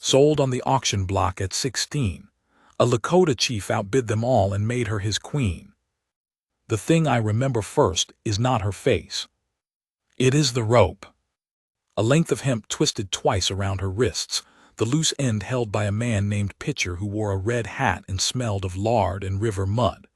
sold on the auction block at 16. A Lakota chief outbid them all and made her his queen. The thing I remember first is not her face. It is the rope. A length of hemp twisted twice around her wrists, the loose end held by a man named Pitcher who wore a red hat and smelled of lard and river mud.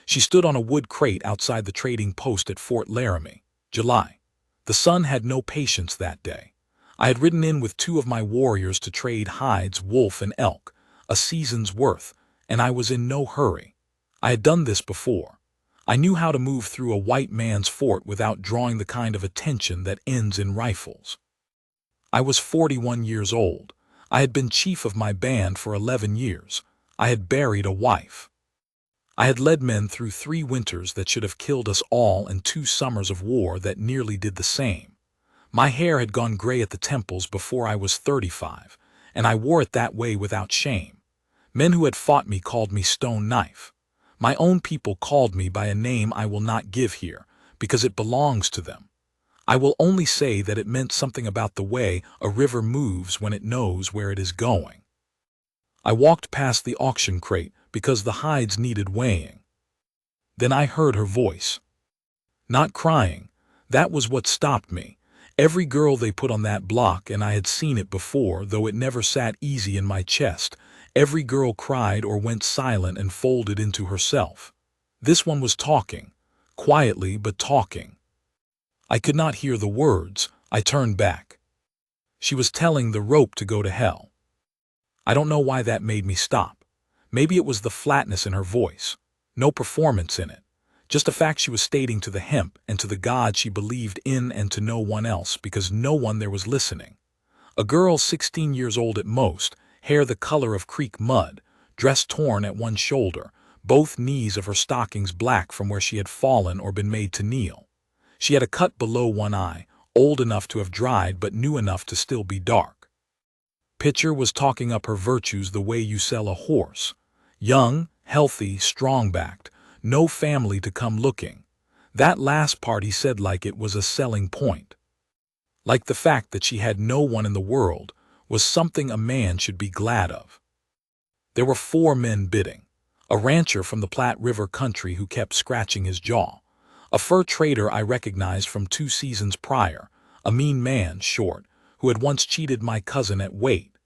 She stood on a wood crate outside the trading post at Fort Laramie, July. The sun had no patience that day. I had ridden in with 2 of my warriors to trade hides, wolf and elk, a season's worth, and I was in no hurry. I had done this before. I knew how to move through a white man's fort without drawing the kind of attention that ends in rifles. I was 41 years old. I had been chief of my band for 11 years. I had buried a wife. I had led men through 3 winters that should have killed us all and 2 summers of war that nearly did the same. My hair had gone gray at the temples before I was 35, and I wore it that way without shame. Men who had fought me called me Stone Knife. My own people called me by a name I will not give here, because it belongs to them. I will only say that it meant something about the way a river moves when it knows where it is going. I walked past the auction crate because the hides needed weighing. Then I heard her voice. Not crying. That was what stopped me. Every girl they put on that block, and I had seen it before, though it never sat easy in my chest, every girl cried or went silent and folded into herself. This one was talking, quietly but talking. I could not hear the words. I turned back. She was telling the rope to go to hell. I don't know why that made me stop. Maybe it was the flatness in her voice. No performance in it. Just a fact she was stating to the hemp and to the God she believed in and to no one else because no one there was listening. A girl 16 years old at most, hair the color of creek mud, dress torn at one shoulder, both knees of her stockings black from where she had fallen or been made to kneel. She had a cut below one eye, old enough to have dried but new enough to still be dark. Pitcher was talking up her virtues the way you sell a horse. Young, healthy, strong-backed, no family to come looking. That last part he said like it was a selling point. Like the fact that she had no one in the world was something a man should be glad of. There were 4 men bidding. A rancher from the Platte River country who kept scratching his jaw. A fur trader I recognized from 2 seasons prior, a mean man, short, who had once cheated my cousin at weight.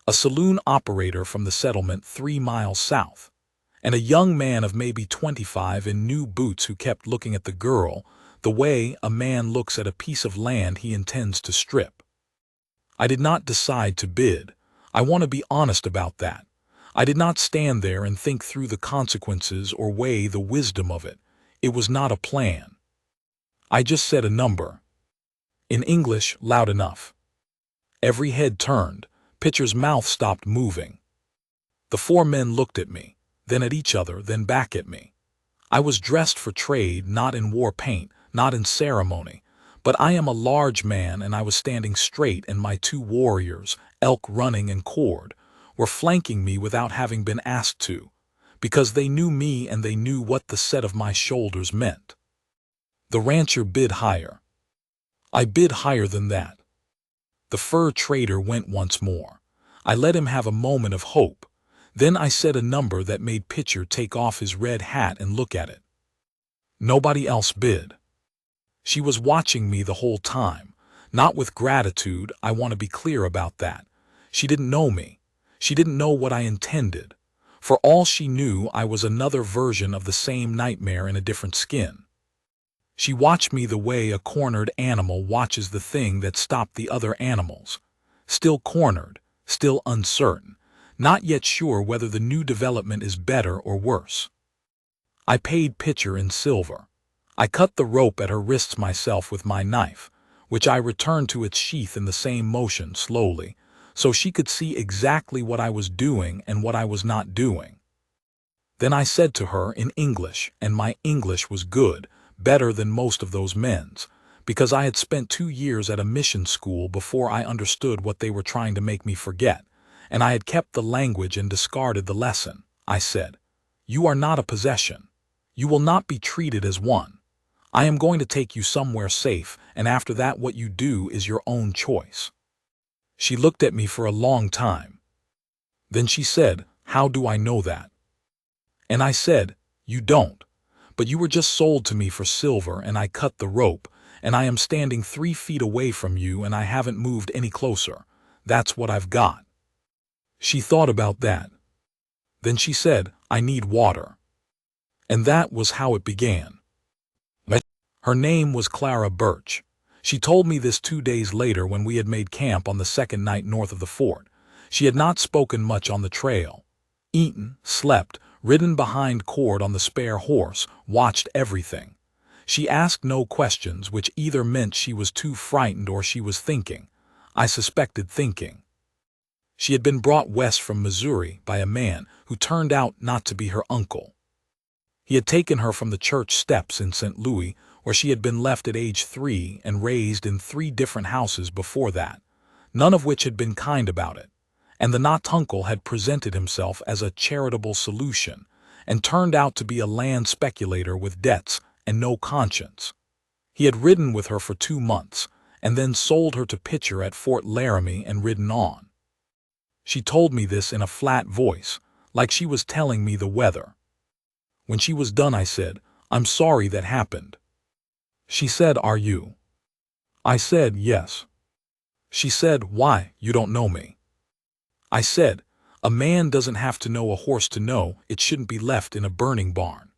A saloon operator from the settlement 3 miles south. And a young man of maybe 25 in new boots who kept looking at the girl the way a man looks at a piece of land he intends to strip. I did not decide to bid. I want to be honest about that. I did not stand there and think through the consequences or weigh the wisdom of it. It was not a plan. I just said a number. In English, loud enough. Every head turned. Pitcher's mouth stopped moving. The 4 men looked at me, then at each other, then back at me. I was dressed for trade, not in war paint, not in ceremony, but I am a large man and I was standing straight and my 2 warriors, Elk Running and Cord, were flanking me without having been asked to, because they knew me and they knew what the set of my shoulders meant. The rancher bid higher. I bid higher than that. The fur trader went once more. I let him have a moment of hope. Then I said a number that made Pitcher take off his red hat and look at it. Nobody else bid. She was watching me the whole time, not with gratitude, I want to be clear about that. She didn't know me. She didn't know what I intended. For all she knew, I was another version of the same nightmare in a different skin. She watched me the way a cornered animal watches the thing that stopped the other animals. Still cornered, still uncertain, not yet sure whether the new development is better or worse. I paid Pitcher in silver. I cut the rope at her wrists myself with my knife, which I returned to its sheath in the same motion slowly, so she could see exactly what I was doing and what I was not doing. Then I said to her in English, and my English was good, better than most of those men's, because I had spent 2 years at a mission school before I understood what they were trying to make me forget, and I had kept the language and discarded the lesson. I said, "You are not a possession. You will not be treated as one. I am going to take you somewhere safe, and after that what you do is your own choice." She looked at me for a long time. Then she said, "How do I know that?" And I said, "You don't. But you were just sold to me for silver, and I cut the rope, and I am standing 3 feet away from you, and I haven't moved any closer. That's what I've got." She thought about that. Then she said, "I need water." And that was how it began. Her name was Clara Birch. She told me this 2 days later when we had made camp on the second night north of the fort. She had not spoken much on the trail. Eaten, slept, ridden behind Cord on the spare horse, watched everything. She asked no questions, which either meant she was too frightened or she was thinking. I suspected thinking. She had been brought west from Missouri by a man who turned out not to be her uncle. He had taken her from the church steps in St. Louis, where she had been left at age 3 and raised in 3 different houses before that, none of which had been kind about it. And the not uncle had presented himself as a charitable solution and turned out to be a land speculator with debts and no conscience. He had ridden with her for 2 months and then sold her to Pitcher at Fort Laramie and ridden on. She told me this in a flat voice, like she was telling me the weather. When she was done, I said, "I'm sorry that happened." She said, "Are you?" I said, "Yes." She said, "Why, you don't know me." I said, "A man doesn't have to know a horse to know it shouldn't be left in a burning barn."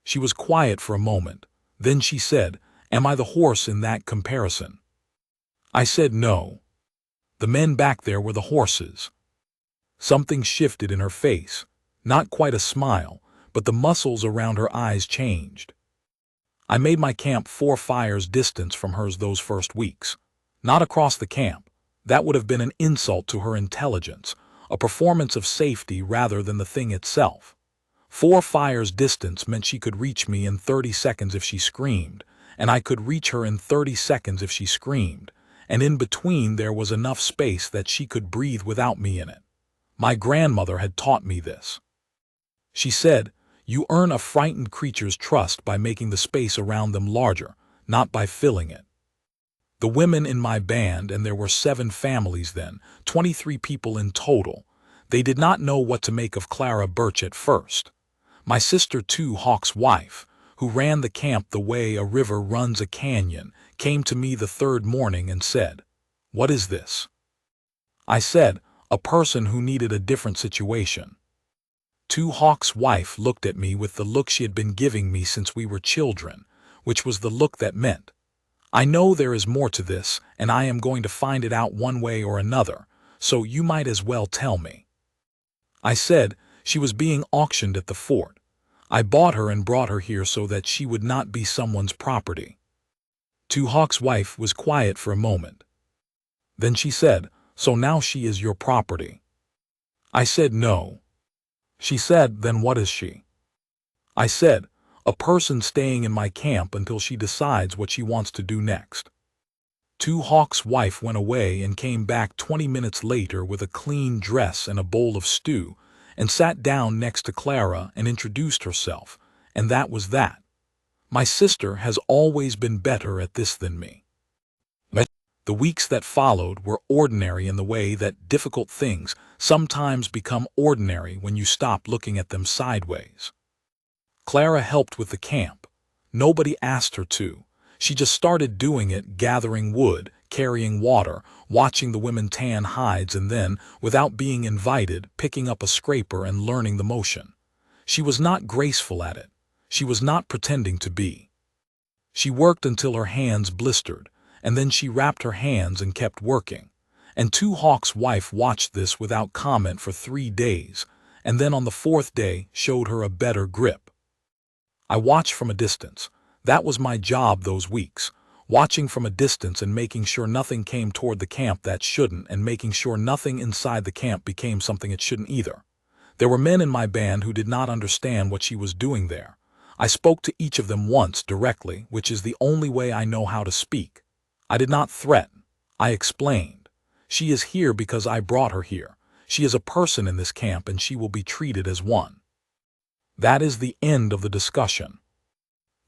She was quiet for a moment. Then she said, "Am I the horse in that comparison?" I said, "No. The men back there were the horses." Something shifted in her face, not quite a smile, but the muscles around her eyes changed. I made my camp 4 fires distance from hers those first weeks. Not across the camp. That would have been an insult to her intelligence, a performance of safety rather than the thing itself. 4 fires distance meant she could reach me in 30 seconds if she screamed, and I could reach her in 30 seconds if she screamed, and in between there was enough space that she could breathe without me in it. My grandmother had taught me this. She said, "You earn a frightened creature's trust by making the space around them larger, not by filling it." The women in my band, and there were 7 families then, 23 people in total, they did not know what to make of Clara Birch at first. My sister, too, Hawk's wife, who ran the camp the way a river runs a canyon, came to me the 3rd morning and said, "What is this?" I said, "A person who needed a different situation." Hawk's wife looked at me with the look she had been giving me since we were children, which was the look that meant, "I know there is more to this, and I am going to find it out one way or another, so you might as well tell me." I said, "She was being auctioned at the fort. I bought her and brought her here so that she would not be someone's property." Hawk's wife was quiet for a moment. Then she said, "So now she is your property?" I said, "No." She said, "Then what is she?" I said, "A person staying in my camp until she decides what she wants to do next." Hawk's wife went away and came back 20 minutes later with a clean dress and a bowl of stew, and sat down next to Clara and introduced herself, and that was that. My sister has always been better at this than me. The weeks that followed were ordinary in the way that difficult things sometimes become ordinary when you stop looking at them sideways. Clara helped with the camp. Nobody asked her to. She just started doing it, gathering wood, carrying water, watching the women tan hides, and then, without being invited, picking up a scraper and learning the motion. She was not graceful at it. She was not pretending to be. She worked until her hands blistered, and then she wrapped her hands and kept working. And Hawk's wife watched this without comment for 3 days, and then on the 4th day showed her a better grip. I watched from a distance. That was my job those weeks, watching from a distance and making sure nothing came toward the camp that shouldn't, and making sure nothing inside the camp became something it shouldn't either. There were men in my band who did not understand what she was doing there. I spoke to each of them once directly, which is the only way I know how to speak. I did not threaten. I explained. She is here because I brought her here. She is a person in this camp, and she will be treated as one. That is the end of the discussion.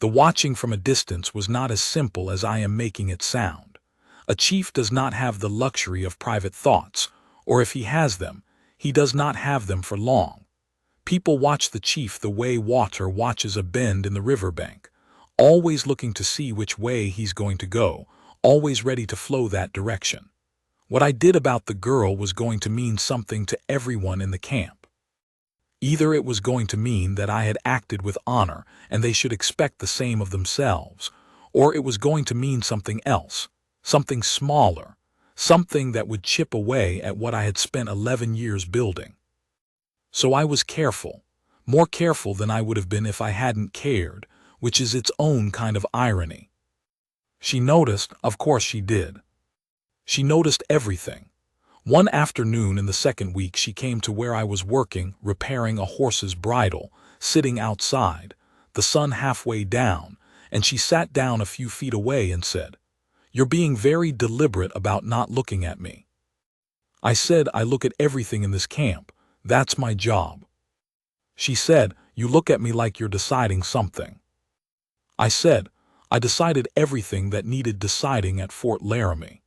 The watching from a distance was not as simple as I am making it sound. A chief does not have the luxury of private thoughts, or if he has them, He does not have them for long. People watch the chief the way water watches a bend in the riverbank, always looking to see which way he's going to go, always ready to flow that direction. What I did about the girl was going to mean something to everyone in the camp. Either it was going to mean that I had acted with honor and they should expect the same of themselves, or it was going to mean something else, something smaller, something that would chip away at what I had spent 11 years building. So I was careful, more careful than I would have been if I hadn't cared, which is its own kind of irony. She noticed, of course she did. She noticed everything. One afternoon in the second week she came to where I was working, repairing a horse's bridle, sitting outside, the sun halfway down, and she sat down a few feet away and said, "You're being very deliberate about not looking at me." I said, "I look at everything in this camp. That's my job." She said, "You look at me like you're deciding something." I said, "I decided everything that needed deciding at Fort Laramie."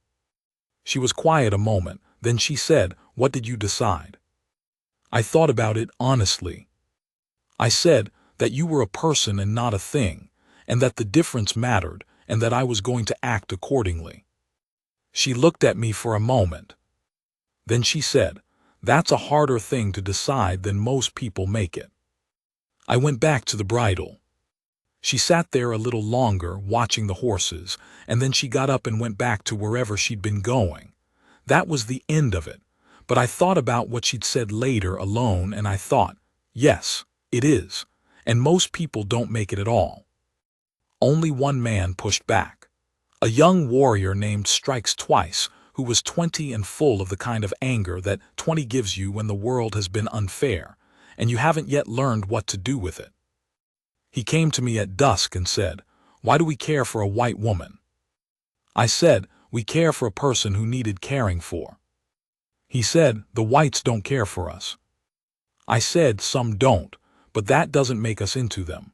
She was quiet a moment, then she said, "What did you decide?" I thought about it honestly. I said that you were a person and not a thing, and that the difference mattered, and that I was going to act accordingly. She looked at me for a moment. Then she said, "That's a harder thing to decide than most people make it." I went back to the bridle. She sat there a little longer, watching the horses, and then she got up and went back to wherever she'd been going. That was the end of it, but I thought about what she'd said later alone, and I thought, yes, it is, and most people don't make it at all. Only one man pushed back. A young warrior named Strikes Twice, who was 20 and full of the kind of anger that 20 gives you when the world has been unfair, and you haven't yet learned what to do with it. He came to me at dusk and said, "Why do we care for a white woman?" I said, "We care for a person who needed caring for." He said, "The whites don't care for us." I said, "Some don't, but that doesn't make us into them."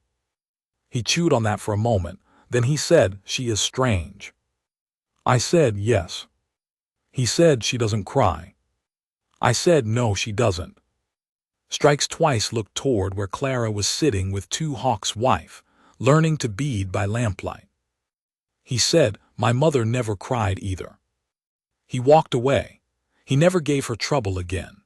He chewed on that for a moment, then he said, "She is strange." I said, "Yes." He said, "She doesn't cry." I said, "No, she doesn't." Strikes Twice looked toward where Clara was sitting with Two Hawk's wife, learning to bead by lamplight. He said, "My mother never cried either." He walked away. He never gave her trouble again.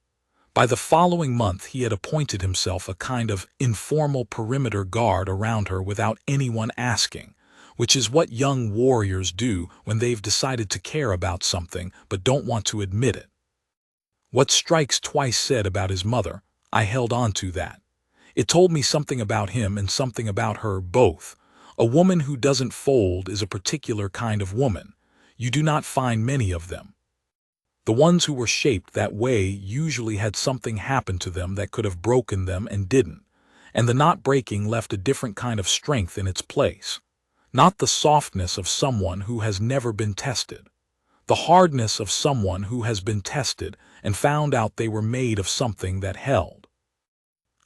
By the following month he had appointed himself a kind of informal perimeter guard around her without anyone asking, which is what young warriors do when they've decided to care about something but don't want to admit it. What Strikes Twice said about his mother, I held on to that. It told me something about him and something about her both. A woman who doesn't fold is a particular kind of woman. You do not find many of them. The ones who were shaped that way usually had something happen to them that could have broken them and didn't, and the not breaking left a different kind of strength in its place. Not the softness of someone who has never been tested. The hardness of someone who has been tested and found out they were made of something that held.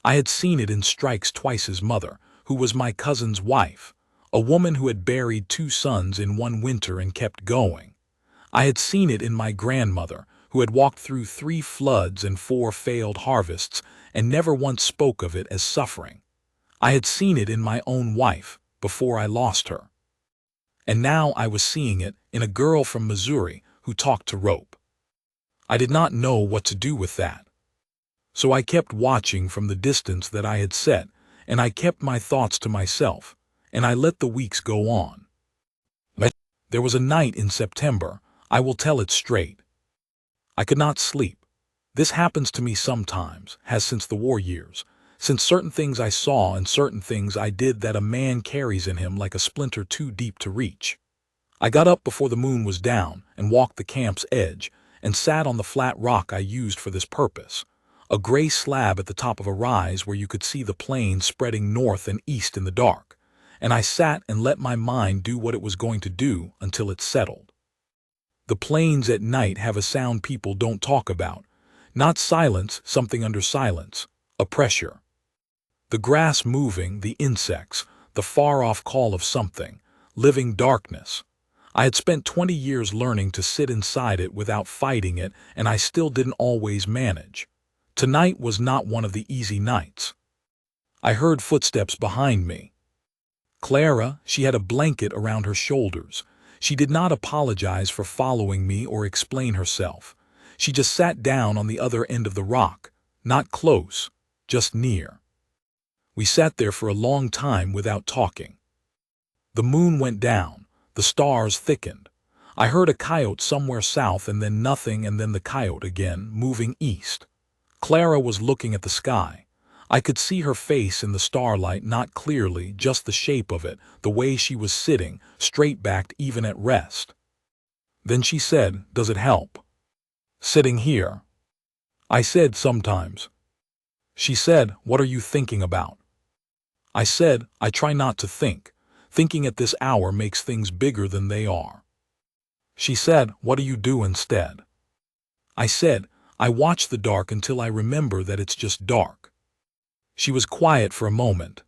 I had seen it in Strikes Twice's mother, who was my cousin's wife, a woman who had buried 2 sons in one winter and kept going. I had seen it in my grandmother, who had walked through 3 floods and 4 failed harvests and never once spoke of it as suffering. I had seen it in my own wife before I lost her. And now I was seeing it in a girl from Missouri who talked to rope. I did not know what to do with that. So I kept watching from the distance that I had set, and I kept my thoughts to myself, and I let the weeks go on. There was a night in September, I will tell it straight. I could not sleep. This happens to me sometimes, has since the war years, since certain things I saw and certain things I did that a man carries in him like a splinter too deep to reach. I got up before the moon was down and walked the camp's edge and sat on the flat rock I used for this purpose, a gray slab at the top of a rise where you could see the plains spreading north and east in the dark, and I sat and let my mind do what it was going to do until it settled. The plains at night have a sound people don't talk about, not silence, something under silence, a pressure. The grass moving, the insects, the far-off call of something, living darkness. I had spent 20 years learning to sit inside it without fighting it, and I still didn't always manage. Tonight was not one of the easy nights. I heard footsteps behind me. Clara, she had a blanket around her shoulders. She did not apologize for following me or explain herself. She just sat down on the other end of the rock, not close, just near. We sat there for a long time without talking. The moon went down, the stars thickened. I heard a coyote somewhere south and then nothing and then the coyote again, moving east. Clara was looking at the sky. I could see her face in the starlight, not clearly, just the shape of it, the way she was sitting, straight-backed even at rest. Then she said, "Does it help sitting here?" I said, "Sometimes." She said, "What are you thinking about?" I said, "I try not to think. Thinking at this hour makes things bigger than they are." She said, "What do you do instead?" I said, "I watch the dark until I remember that it's just dark." She was quiet for a moment.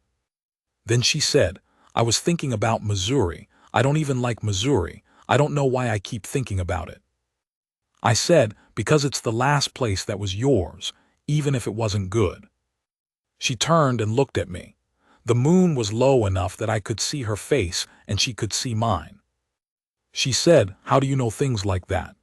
Then she said, "I was thinking about Missouri. I don't even like Missouri. I don't know why I keep thinking about it." I said, "Because it's the last place that was yours, even if it wasn't good." She turned and looked at me. The moon was low enough that I could see her face and she could see mine. She said, "How do you know things like that?"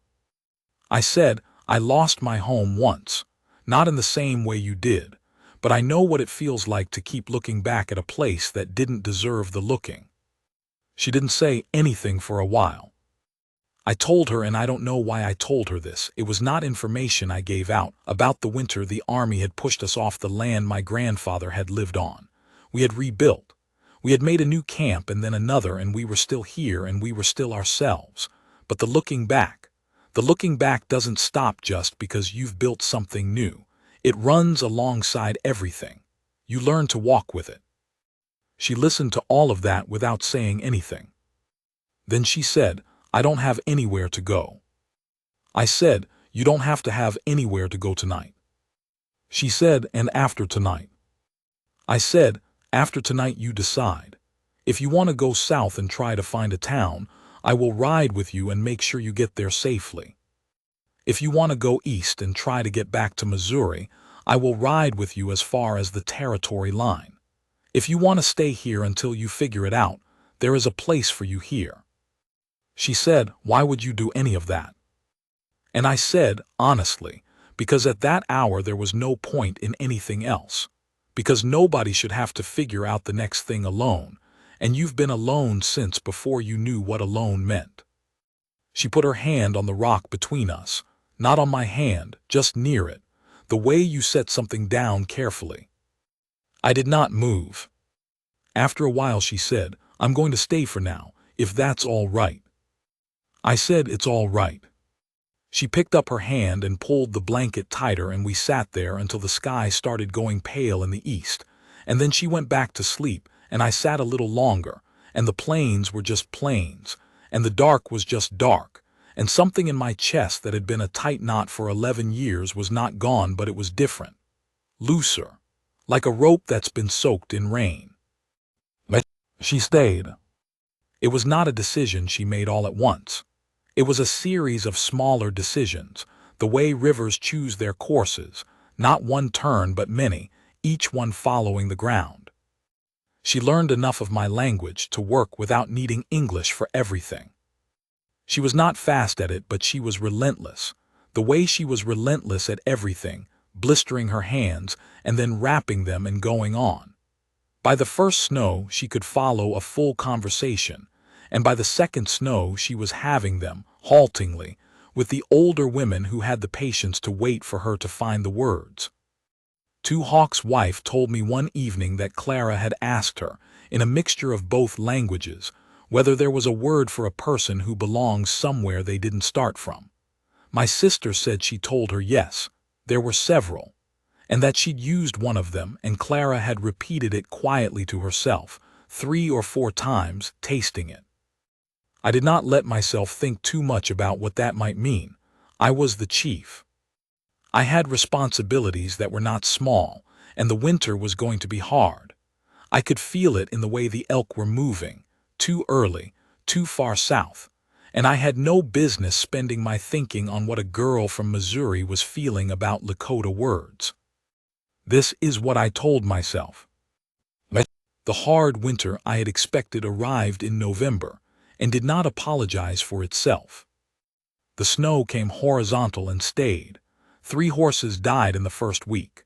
I said, "I lost my home once. Not in the same way you did. But I know what it feels like to keep looking back at a place that didn't deserve the looking." She didn't say anything for a while. I told her, and I don't know why I told her this. It was not information I gave out. About the winter the army had pushed us off the land my grandfather had lived on. We had rebuilt. We had made a new camp and then another, and we were still here and we were still ourselves. But the looking back doesn't stop just because you've built something new. It runs alongside everything. You learn to walk with it. She listened to all of that without saying anything. Then she said, "I don't have anywhere to go." I said, "You don't have to have anywhere to go tonight." She said, "And after tonight?" I said, "After tonight you decide. If you want to go south and try to find a town, I will ride with you and make sure you get there safely. If you want to go east and try to get back to Missouri, I will ride with you as far as the territory line. If you want to stay here until you figure it out, there is a place for you here." She said, "Why would you do any of that?" And I said, "Honestly, because at that hour there was no point in anything else. Because nobody should have to figure out the next thing alone, and you've been alone since before you knew what alone meant." She put her hand on the rock between us, not on my hand, just near it, the way you set something down carefully. I did not move. After a while she said, "I'm going to stay for now, if that's all right." I said, "It's all right." She picked up her hand and pulled the blanket tighter, and we sat there until the sky started going pale in the east, and then she went back to sleep, and I sat a little longer, and the plains were just plains, and the dark was just dark, and something in my chest that had been a tight knot for 11 years was not gone, but it was different. Looser. Like a rope that's been soaked in rain. She stayed. It was not a decision she made all at once. It was a series of smaller decisions, the way rivers choose their courses, not one turn but many, each one following the ground. She learned enough of my language to work without needing English for everything. She was not fast at it, but she was relentless. The way she was relentless at everything, blistering her hands and then wrapping them and going on. By the first snow she could follow a full conversation, and by the second snow she was having them, haltingly, with the older women who had the patience to wait for her to find the words. Two Hawk's wife told me one evening that Clara had asked her, in a mixture of both languages, whether there was a word for a person who belongs somewhere they didn't start from. My sister said she told her yes, there were several, and that she'd used one of them, and Clara had repeated it quietly to herself, 3 or 4 times, tasting it. I did not let myself think too much about what that might mean. I was the chief. I had responsibilities that were not small, and the winter was going to be hard. I could feel it in the way the elk were moving, too early, too far south, and I had no business spending my thinking on what a girl from Missouri was feeling about Lakota words. This is what I told myself. The hard winter I had expected arrived in November and did not apologize for itself. The snow came horizontal and stayed. 3 horses died in the first week.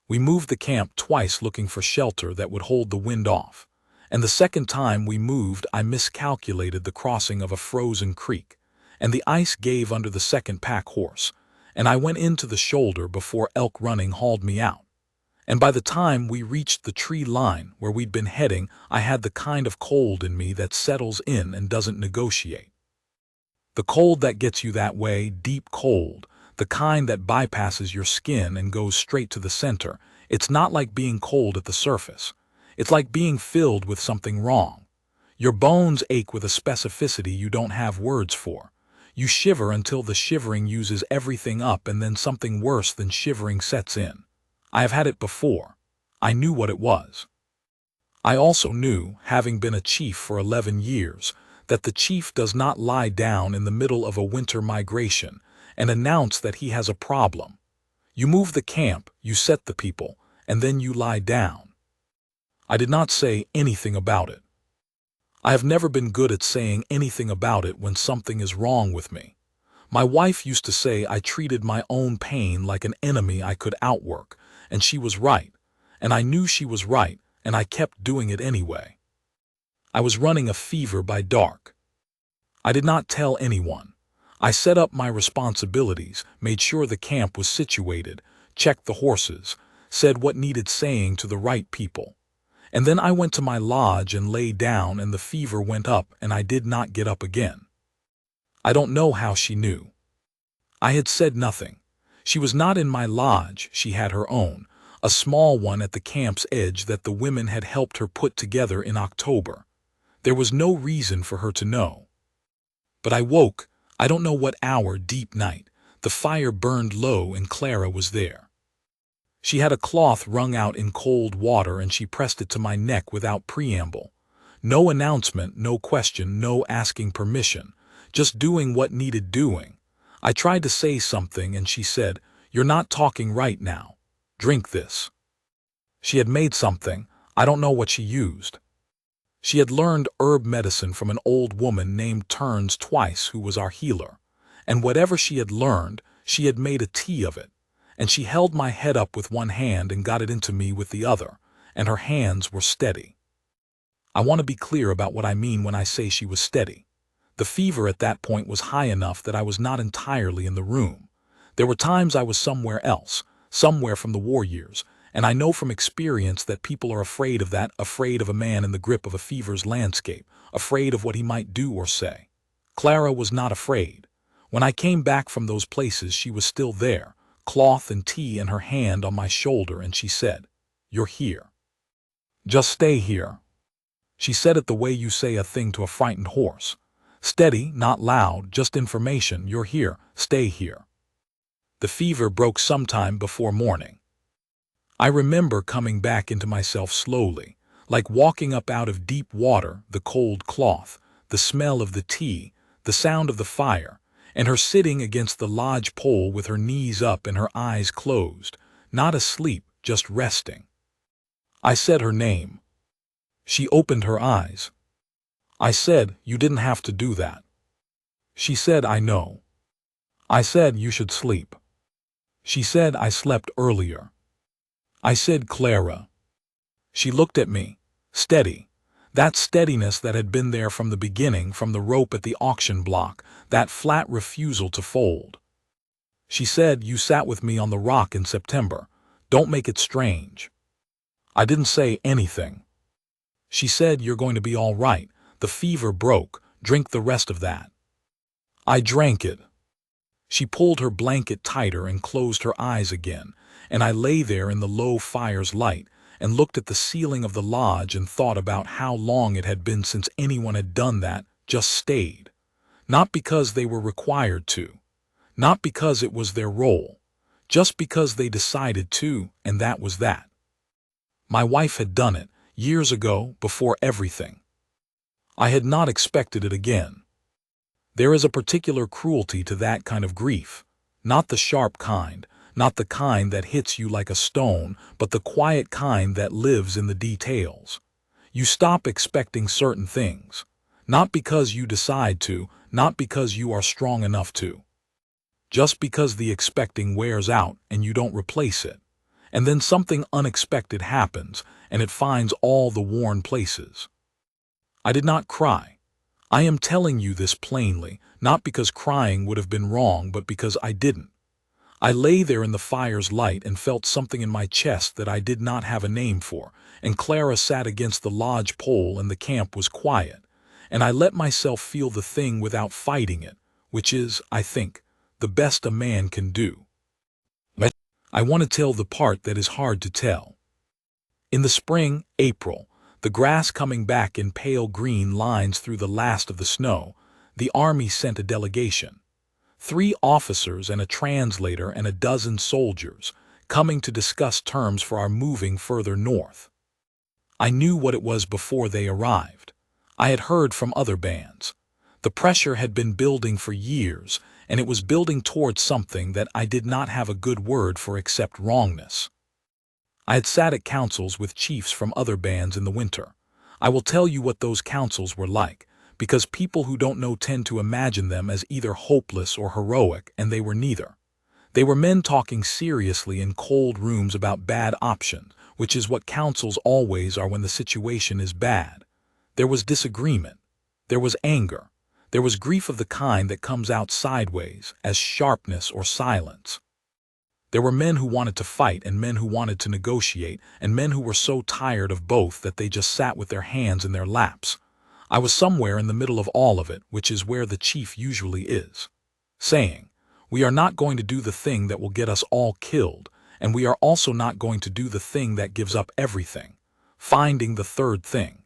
We moved the camp twice looking for shelter that would hold the wind off, and the second time we moved I miscalculated the crossing of a frozen creek, and the ice gave under the second pack horse, and I went into the shoulder before Elk Running hauled me out. And by the time we reached the tree line where we'd been heading, I had the kind of cold in me that settles in and doesn't negotiate. The cold that gets you that way, deep cold, the kind that bypasses your skin and goes straight to the center. It's not like being cold at the surface. It's like being filled with something wrong. Your bones ache with a specificity you don't have words for. You shiver until the shivering uses everything up, and then something worse than shivering sets in. I have had it before. I knew what it was. I also knew, having been a chief for 11 years, that the chief does not lie down in the middle of a winter migration and announce that he has a problem. You move the camp, you set the people, and then you lie down. I did not say anything about it. I have never been good at saying anything about it when something is wrong with me. My wife used to say I treated my own pain like an enemy I could outwork, and she was right, and I knew she was right, and I kept doing it anyway. I was running a fever by dark. I did not tell anyone. I set up my responsibilities, made sure the camp was situated, checked the horses, said what needed saying to the right people. And then I went to my lodge and lay down, and the fever went up and I did not get up again. I don't know how she knew. I had said nothing. She was not in my lodge, she had her own, a small one at the camp's edge that the women had helped her put together in October. There was no reason for her to know. But I woke, I don't know what hour, deep night. The fire burned low and Clara was there. She had a cloth wrung out in cold water and she pressed it to my neck without preamble. No announcement, no question, no asking permission, just doing what needed doing. I tried to say something and she said, "You're not talking right now. Drink this." She had made something, I don't know what she used. She had learned herb medicine from an old woman named Turns Twice who was our healer, and whatever she had learned, she had made a tea of it, and she held my head up with one hand and got it into me with the other, and her hands were steady. I want to be clear about what I mean when I say she was steady. The fever at that point was high enough that I was not entirely in the room. There were times I was somewhere else, somewhere from the war years, and I know from experience that people are afraid of that, afraid of a man in the grip of a fever's landscape, afraid of what he might do or say. Clara was not afraid. When I came back from those places, she was still there, cloth and tea in her hand on my shoulder, and she said, "You're here. Just stay here." She said it the way you say a thing to a frightened horse. Steady, not loud, just information. "You're here. Stay here." The fever broke sometime before morning. I remember coming back into myself slowly, like walking up out of deep water, the cold cloth, the smell of the tea, the sound of the fire, and her sitting against the lodge pole with her knees up and her eyes closed, not asleep, just resting. I said her name. She opened her eyes. I said, "You didn't have to do that." She said, "I know." I said, "You should sleep." She said, "I slept earlier." I said, "Clara." She looked at me, steady. That steadiness that had been there from the beginning, from the rope at the auction block, that flat refusal to fold. She said, "You sat with me on the rock in September. Don't make it strange." I didn't say anything. She said, "You're going to be all right. The fever broke. Drink the rest of that." I drank it. She pulled her blanket tighter and closed her eyes again, and I lay there in the low fire's light and looked at the ceiling of the lodge and thought about how long it had been since anyone had done that, just stayed. Not because they were required to, not because it was their role, just because they decided to, and that was that. My wife had done it, years ago, before everything. I had not expected it again. There is a particular cruelty to that kind of grief, not the sharp kind, not the kind that hits you like a stone, but the quiet kind that lives in the details. You stop expecting certain things, not because you decide to, not because you are strong enough to, just because the expecting wears out and you don't replace it. And then something unexpected happens, and it finds all the worn places. I did not cry. I am telling you this plainly, not because crying would have been wrong, but because I didn't. I lay there in the fire's light and felt something in my chest that I did not have a name for, and Clara sat against the lodge pole and the camp was quiet, and I let myself feel the thing without fighting it, which is, I think, the best a man can do. But I want to tell the part that is hard to tell. In the spring, April, the grass coming back in pale green lines through the last of the snow, the army sent a delegation. 3 officers and a translator and a dozen soldiers, coming to discuss terms for our moving further north. I knew what it was before they arrived. I had heard from other bands. The pressure had been building for years, and it was building towards something that I did not have a good word for except wrongness. I had sat at councils with chiefs from other bands in the winter. I will tell you what those councils were like, because people who don't know tend to imagine them as either hopeless or heroic, and they were neither. They were men talking seriously in cold rooms about bad options, which is what councils always are when the situation is bad. There was disagreement. There was anger. There was grief of the kind that comes out sideways, as sharpness or silence. There were men who wanted to fight and men who wanted to negotiate, and men who were so tired of both that they just sat with their hands in their laps. I was somewhere in the middle of all of it, which is where the chief usually is, saying, "We are not going to do the thing that will get us all killed, and we are also not going to do the thing that gives up everything, finding the third thing.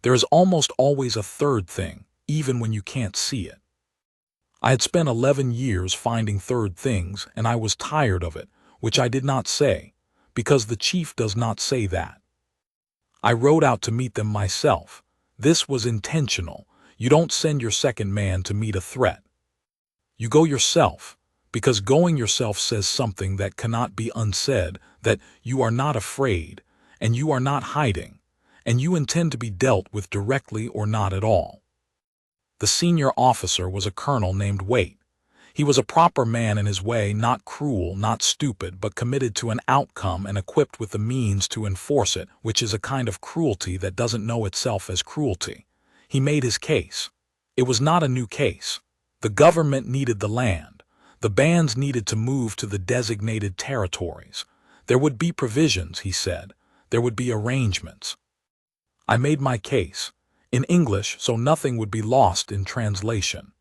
There is almost always a third thing, even when you can't see it." I had spent 11 years finding third things, and I was tired of it, which I did not say, because the chief does not say that. I rode out to meet them myself. This was intentional. You don't send your second man to meet a threat. You go yourself, because going yourself says something that cannot be unsaid, that you are not afraid, and you are not hiding, and you intend to be dealt with directly or not at all. The senior officer was a colonel named Waite. He was a proper man in his way, not cruel, not stupid, but committed to an outcome and equipped with the means to enforce it, which is a kind of cruelty that doesn't know itself as cruelty. He made his case. It was not a new case. The government needed the land. The bands needed to move to the designated territories. There would be provisions, he said. There would be arrangements. I made my case, in English, so nothing would be lost in translation.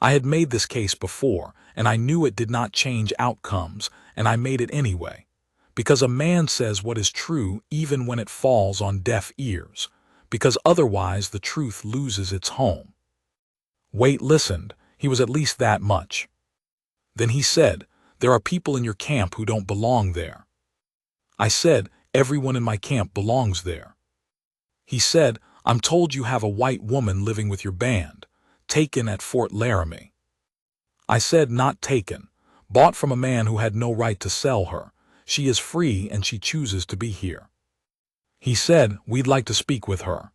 I had made this case before, and I knew it did not change outcomes, and I made it anyway, because a man says what is true even when it falls on deaf ears, because otherwise the truth loses its home. Waite listened. He was at least that much. Then he said, "There are people in your camp who don't belong there." I said, "Everyone in my camp belongs there." He said, "I'm told you have a white woman living with your band, taken at Fort Laramie." I said, "Not taken, bought from a man who had no right to sell her. She is free and she chooses to be here." He said, "We'd like to speak with her."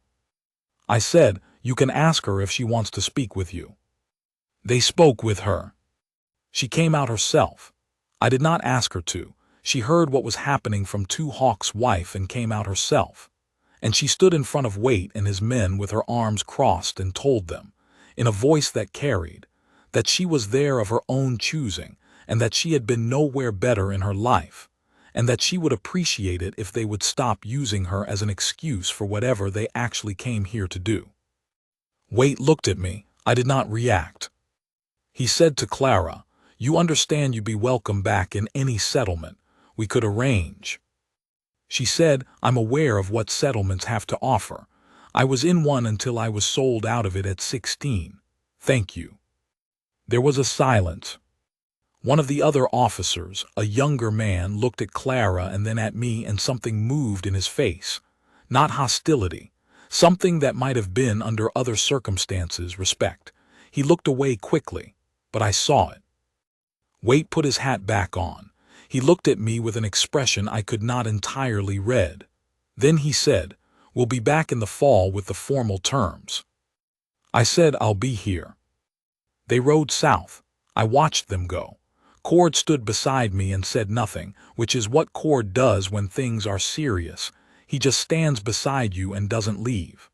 I said, "You can ask her if she wants to speak with you." They spoke with her. She came out herself. I did not ask her to. She heard what was happening from Two Hawk's wife and came out herself. And she stood in front of Waite and his men with her arms crossed and told them, in a voice that carried, that she was there of her own choosing, and that she had been nowhere better in her life, and that she would appreciate it if they would stop using her as an excuse for whatever they actually came here to do. Waite looked at me. I did not react. He said to Clara, "You understand you'd be welcome back in any settlement. We could arrange." She said, "I'm aware of what settlements have to offer. I was in one until I was sold out of it at 16. Thank you." There was a silence. One of the other officers, a younger man, looked at Clara and then at me, and something moved in his face. Not hostility. Something that might have been, under other circumstances, respect. He looked away quickly, but I saw it. Waite put his hat back on. He looked at me with an expression I could not entirely read. Then he said, "We'll be back in the fall with the formal terms." I said, "I'll be here." They rode south. I watched them go. Cord stood beside me and said nothing, which is what Cord does when things are serious. He just stands beside you and doesn't leave.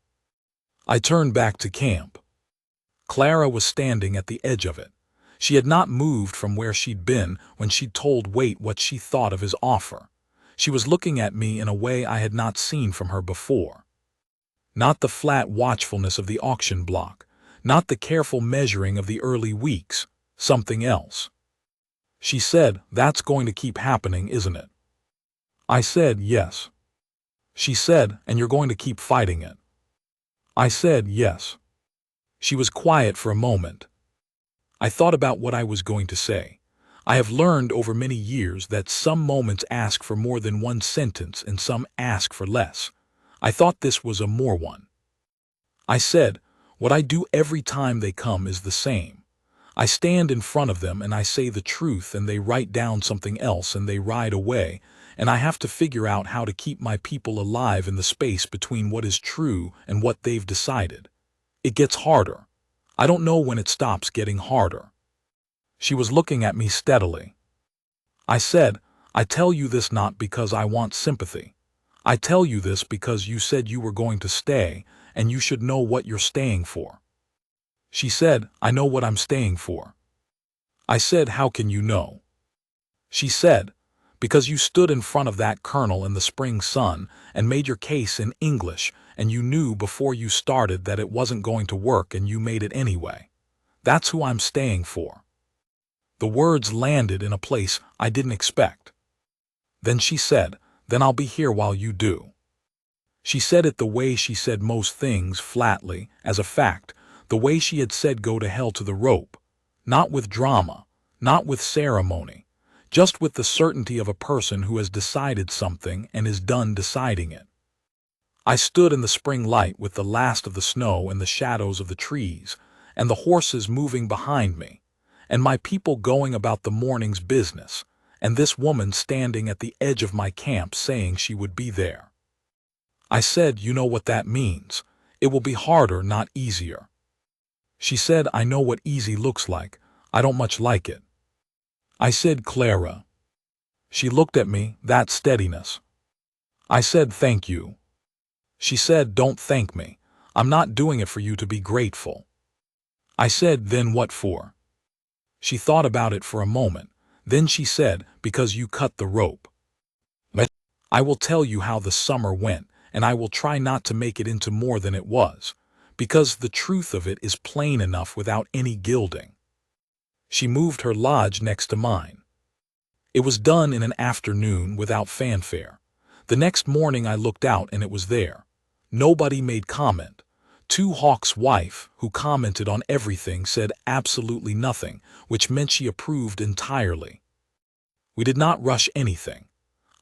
I turned back to camp. Clara was standing at the edge of it. She had not moved from where she'd been when she'd told Waite what she thought of his offer. She was looking at me in a way I had not seen from her before. Not the flat watchfulness of the auction block, not the careful measuring of the early weeks, something else. She said, "That's going to keep happening, isn't it?" I said, "Yes." She said, "And you're going to keep fighting it?" I said, "Yes." She was quiet for a moment. I thought about what I was going to say. I have learned over many years that some moments ask for more than one sentence and some ask for less. I thought this was a more one. I said, "What I do every time they come is the same. I stand in front of them and I say the truth and they write down something else and they ride away, and I have to figure out how to keep my people alive in the space between what is true and what they've decided. It gets harder. I don't know when it stops getting harder." She was looking at me steadily. I said, "I tell you this not because I want sympathy. I tell you this because you said you were going to stay, and you should know what you're staying for." She said, "I know what I'm staying for." I said, "How can you know?" She said, "Because you stood in front of that colonel in the spring sun and made your case in English, and you knew before you started that it wasn't going to work and you made it anyway. That's who I'm staying for." The words landed in a place I didn't expect. Then she said, "Then I'll be here while you do." She said it the way she said most things, flatly, as a fact, the way she had said go to hell to the rope, not with drama, not with ceremony, just with the certainty of a person who has decided something and is done deciding it. I stood in the spring light with the last of the snow and the shadows of the trees, and the horses moving behind me, and my people going about the morning's business, and this woman standing at the edge of my camp saying she would be there. I said, "You know what that means. It will be harder, not easier." She said, "I know what easy looks like. I don't much like it." I said, "Clara." She looked at me, that steadiness. I said, "Thank you." She said, "Don't thank me. I'm not doing it for you to be grateful." I said, "Then what for?" She thought about it for a moment. Then she said, "Because you cut the rope." I will tell you how the summer went, and I will try not to make it into more than it was, because the truth of it is plain enough without any gilding. She moved her lodge next to mine. It was done in an afternoon without fanfare. The next morning I looked out and it was there. Nobody made comment. Two Hawk's wife, who commented on everything, said absolutely nothing, which meant she approved entirely. We did not rush anything.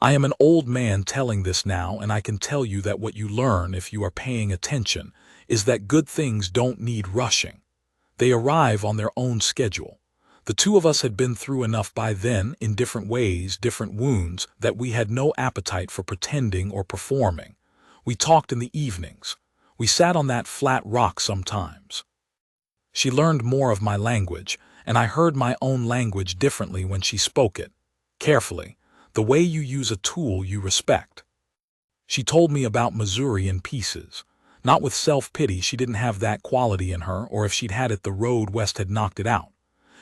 I am an old man telling this now, and I can tell you that what you learn, if you are paying attention, is that good things don't need rushing. They arrive on their own schedule. The two of us had been through enough by then, in different ways, different wounds, that we had no appetite for pretending or performing. We talked in the evenings. We sat on that flat rock sometimes. She learned more of my language, and I heard my own language differently when she spoke it, carefully, the way you use a tool you respect. She told me about Missouri in pieces. Not with self-pity, she didn't have that quality in her, or if she'd had it the road west had knocked it out.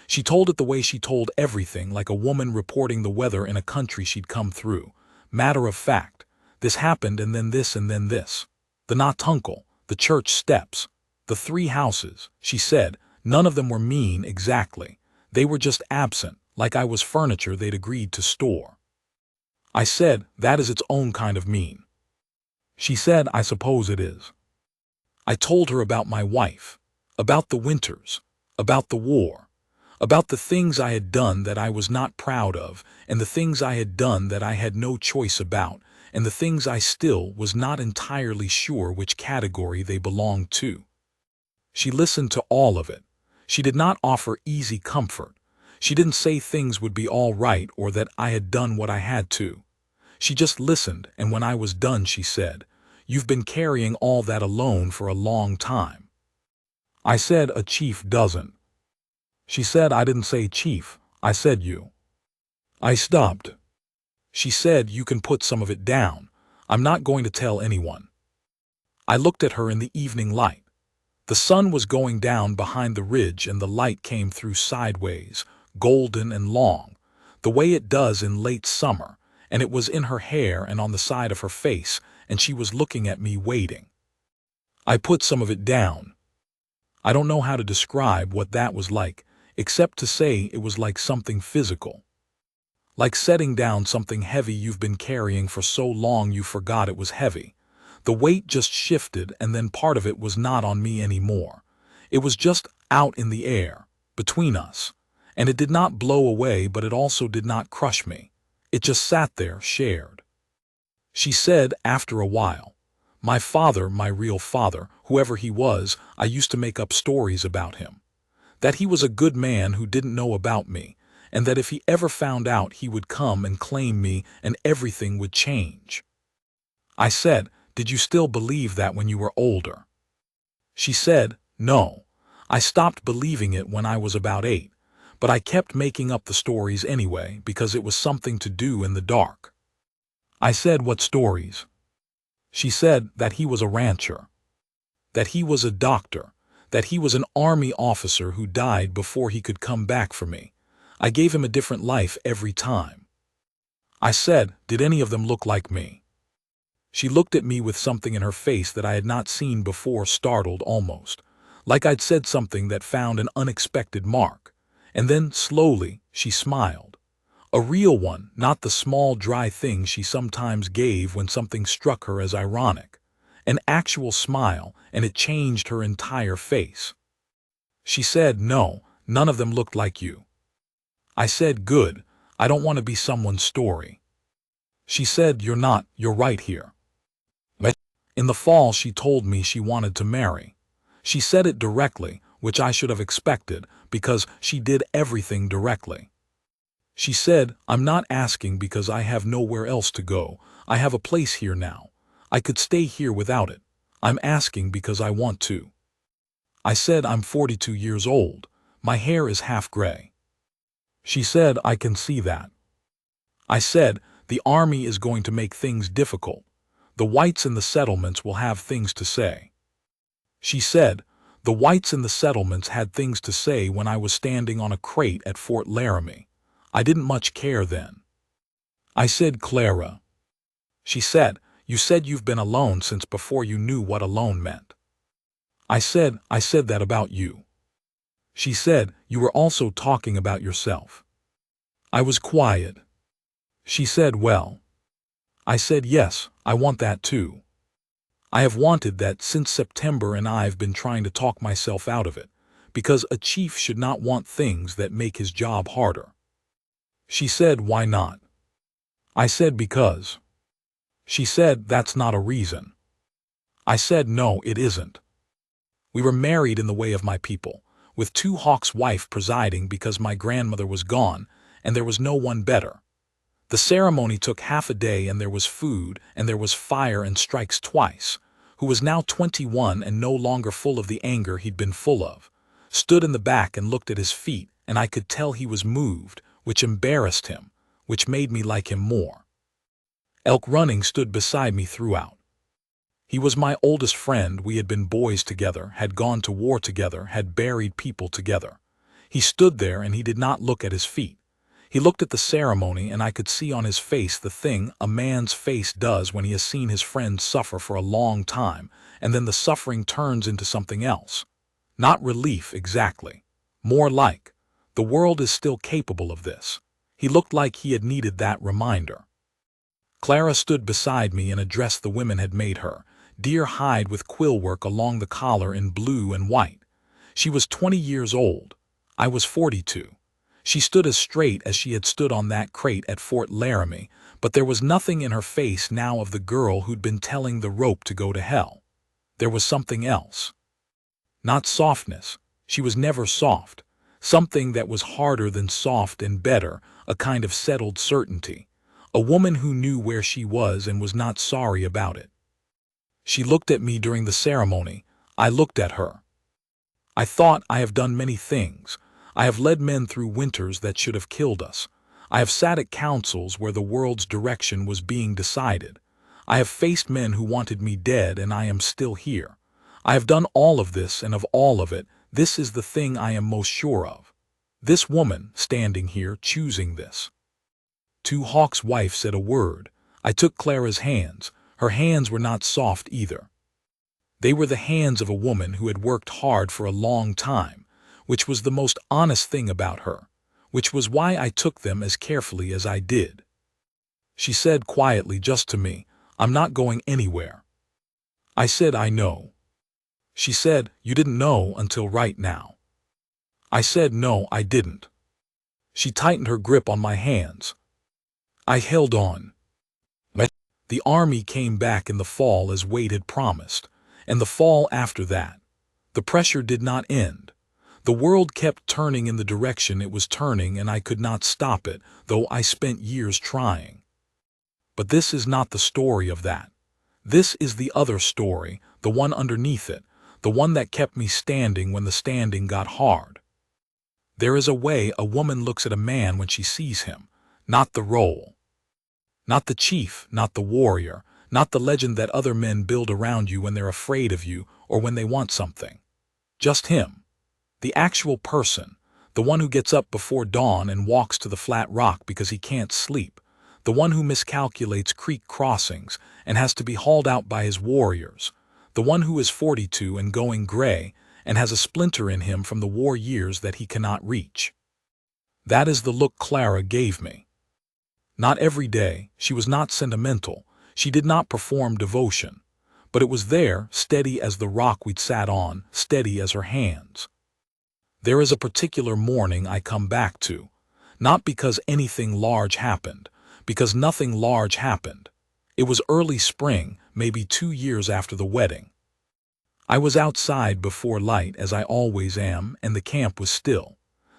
She told it the way she told everything, like a woman reporting the weather in a country she'd come through. Matter of fact, this happened and then this and then this. The Natunkel, the church steps, the 3 houses, she said, none of them were mean exactly. They were just absent, like I was furniture they'd agreed to store. I said, that is its own kind of mean. She said, I suppose it is. I told her about my wife, about the winters, about the war, about the things I had done that I was not proud of, and the things I had done that I had no choice about, and the things I still was not entirely sure which category they belonged to. She listened to all of it. She did not offer easy comfort. She didn't say things would be all right or that I had done what I had to. She just listened, and when I was done she said, "You've been carrying all that alone for a long time." I said, "A chief doesn't." She said, "I didn't say chief, I said you." I stopped. She said, "You can put some of it down. I'm not going to tell anyone." I looked at her in the evening light. The sun was going down behind the ridge and the light came through sideways, golden and long, the way it does in late summer, and it was in her hair and on the side of her face, and she was looking at me waiting. I put some of it down. I don't know how to describe what that was like, except to say it was like something physical. Like setting down something heavy you've been carrying for so long you forgot it was heavy. The weight just shifted and then part of it was not on me anymore. It was just out in the air, between us. And it did not blow away, but it also did not crush me. It just sat there, shared. She said after a while, "My father, my real father, whoever he was, I used to make up stories about him. That he was a good man who didn't know about me, and that if he ever found out he would come and claim me and everything would change." I said, "Did you still believe that when you were older?" She said, "No. I stopped believing it when I was about 8, but I kept making up the stories anyway because it was something to do in the dark." I said, "What stories?" She said that he was a rancher, that he was a doctor, that he was an army officer who died before he could come back for me. I gave him a different life every time. I said, "Did any of them look like me?" She looked at me with something in her face that I had not seen before, startled almost, like I'd said something that found an unexpected mark. And then, slowly, she smiled. A real one, not the small, dry thing she sometimes gave when something struck her as ironic. An actual smile, and it changed her entire face. She said, "No, none of them looked like you." I said, "Good. I don't want to be someone's story." She said, "You're not, you're right here." In the fall she told me she wanted to marry. She said it directly, which I should have expected, because she did everything directly. She said, "I'm not asking because I have nowhere else to go. I have a place here now. I could stay here without it. I'm asking because I want to." I said, "I'm 42 years old. My hair is half gray." She said, "I can see that." I said, "The army is going to make things difficult. The whites in the settlements will have things to say." She said, "The whites in the settlements had things to say when I was standing on a crate at Fort Laramie. I didn't much care then." I said, "Clara." She said, "You said you've been alone since before you knew what alone meant." I said that about you." She said, "You were also talking about yourself." I was quiet. She said, "Well." I said, "Yes, I want that too. I have wanted that since September, and I've been trying to talk myself out of it, because a chief should not want things that make his job harder." She said, "Why not?" I said, "Because." She said, "That's not a reason." I said, "No, it isn't. We were married in the way of my people, with Two Hawks' wife presiding because my grandmother was gone, and there was no one better. The ceremony took half a day, and there was food, and there was fire and strikes twice, who was now 21 and no longer full of the anger he'd been full of, stood in the back and looked at his feet, and I could tell he was moved, which embarrassed him, which made me like him more. Elk Running stood beside me throughout. He was my oldest friend. We had been boys together, had gone to war together, had buried people together. He stood there and he did not look at his feet. He looked at the ceremony, and I could see on his face the thing a man's face does when he has seen his friend suffer for a long time, and then the suffering turns into something else. Not relief exactly. More like, the world is still capable of this. He looked like he had needed that reminder. Clara stood beside me and addressed the women had made her, deer hide with quill work along the collar in blue and white. She was 20 years old. I was 42. She stood as straight as she had stood on that crate at Fort Laramie, but there was nothing in her face now of the girl who'd been telling the rope to go to hell. There was something else. Not softness. She was never soft. Something that was harder than soft and better, a kind of settled certainty. A woman who knew where she was and was not sorry about it. She looked at me during the ceremony. I looked at her. I thought, I have done many things. I have led men through winters that should have killed us. I have sat at councils where the world's direction was being decided. I have faced men who wanted me dead, and I am still here. I have done all of this, and of all of it, this is the thing I am most sure of. This woman, standing here, choosing this. To Hawk's wife said a word. I took Clara's hands. Her hands were not soft either. They were the hands of a woman who had worked hard for a long time, which was the most honest thing about her, which was why I took them as carefully as I did. She said quietly just to me, I'm not going anywhere. I said, I know. She said, you didn't know until right now. I said, no, I didn't. She tightened her grip on my hands. I held on. The army came back in the fall as Wade had promised, and the fall after that. The pressure did not end. The world kept turning in the direction it was turning, and I could not stop it, though I spent years trying. But this is not the story of that. This is the other story, the one underneath it, the one that kept me standing when the standing got hard. There is a way a woman looks at a man when she sees him, not the role. Not the chief, not the warrior, not the legend that other men build around you when they're afraid of you or when they want something. Just him. The actual person, the one who gets up before dawn and walks to the flat rock because he can't sleep, the one who miscalculates creek crossings and has to be hauled out by his warriors, the one who is 42 and going gray and has a splinter in him from the war years that he cannot reach. That is the look Clara gave me. Not every day, she was not sentimental, she did not perform devotion, but it was there, steady as the rock we'd sat on, steady as her hands. There is a particular morning I come back to, not because anything large happened, because nothing large happened. It was early spring, maybe 2 years after the wedding. I was outside before light, as I always am, and the camp was still.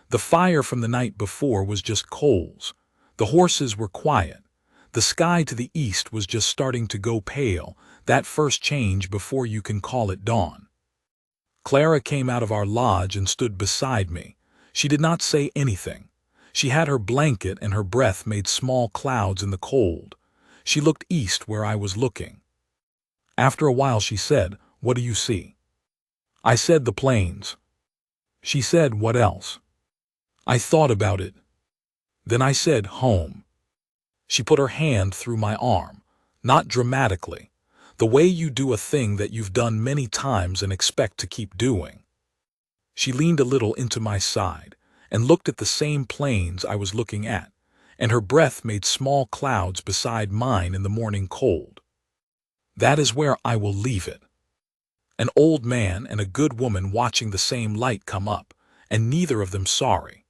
The fire from the night before was just coals. The horses were quiet. The sky to the east was just starting to go pale, that first change before you can call it dawn. Clara came out of our lodge and stood beside me. She did not say anything. She had her blanket, and her breath made small clouds in the cold. She looked east where I was looking. After a while she said, "What do you see?" I said, "The plains." She said, "What else?" I thought about it. Then I said, "Home." She put her hand through my arm, not dramatically, the way you do a thing that you've done many times and expect to keep doing. She leaned a little into my side and looked at the same plains I was looking at, and her breath made small clouds beside mine in the morning cold. That is where I will leave it. An old man and a good woman watching the same light come up, and neither of them sorry.